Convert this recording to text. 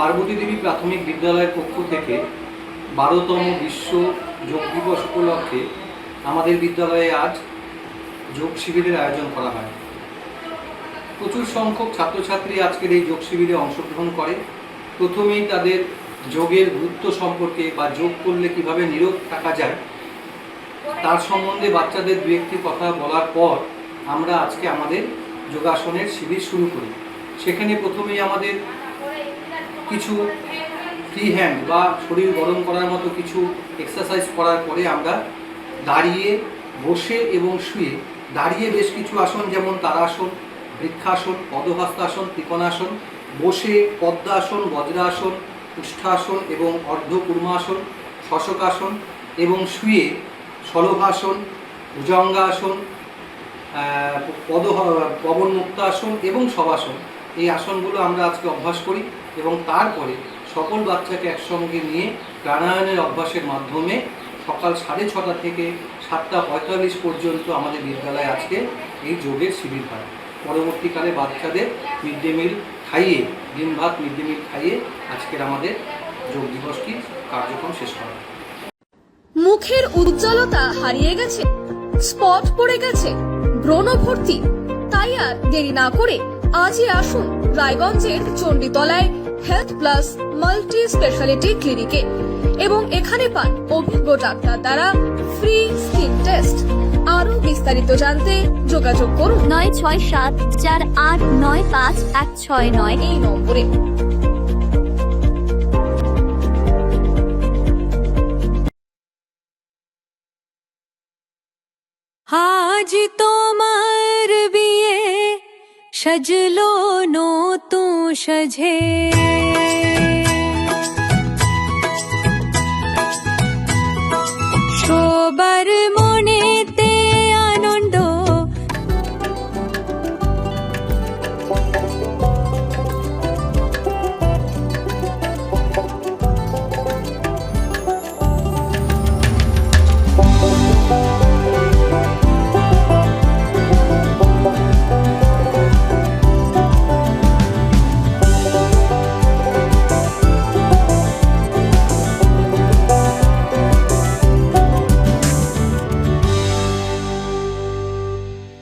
পার্বতী দেবী প্রাথমিক বিদ্যালয়ের পক্ষ থেকে 12তম বিশ্ব যোগ দিবস উপলক্ষে আমাদের বিদ্যালয়ে আজ যোগ শিবিরের আয়োজন করা হয়। প্রচুর সংখ্যক ছাত্রছাত্রী আজকের এই যোগ শিবিরে অংশগ্রহণ করে। প্রথমেই তাদের যোগের গুরুত্ব সম্পর্কে বা যোগ করলে কিভাবে নিরোগ থাকা যায় তার সম্বন্ধে বাচ্চাদের দু একটি কথা বলার পর আমরা আজকে আমাদের যোগাসনের শিবির শুরু করি। সেখানে প্রথমেই আমাদের কিছু ফ্রি হ্যান্ড বা শরীর গরম করার মতো কিছু এক্সারসাইজ করার পরে আমরা দাঁড়িয়ে, বসে এবং শুয়ে দাঁড়িয়ে বেশ কিছু আসন যেমন তারাসন, বৃক্ষাসন, পদহস্তাসন, ত্রিকোণাসন, বসে পদ্মাসন, বজ্রাসন, উষ্ঠাসন এবং অর্ধকূর্মাসন, শশকাসন এবং শুয়ে শলভাসন, ভুজঙ্গাসন, পবন মুক্তাসন এবং শবাসন, এই আসনগুলো আমরা আজকে অভ্যাস করি এবং তারপরে সকল বাচ্চাকে একসঙ্গে নিয়ে প্রাণায়ামের অভ্যাসের মাধ্যমে সকাল 6:30 থেকে 7:45 পর্যন্ত আমাদের বিদ্যালয়ে আজকে এই যোগের শিবির হয়। পরবর্তীকালে বাচ্চাদের মিড ডে মিল খাইয়ে, ডিম ভাত মিড ডে মিল খাইয়ে আজকের আমাদের যোগ দিবসটি কার্যক্রম শেষ করা হয়। মুখের উজ্জ্বলতা হারিয়ে গেছে, স্পট পড়ে গেছে, ব্রণ ভর্তি, তাই আর দেরি না করে আজই আসুন রায়গঞ্জের চণ্ডীতলায় হেলথ প্লাস মাল্টি স্পেশালিটি ক্লিনিকে এবং এখানে পান অভিজ্ঞ ডাক্তার দ্বারা ফ্রি স্কিন টেস্ট। আরো বিস্তারিত জানতে যোগাযোগ করুন 9674895169 এই নম্বরে। আজ তোমার বিয়ে, সাজলো নতুন সাজে।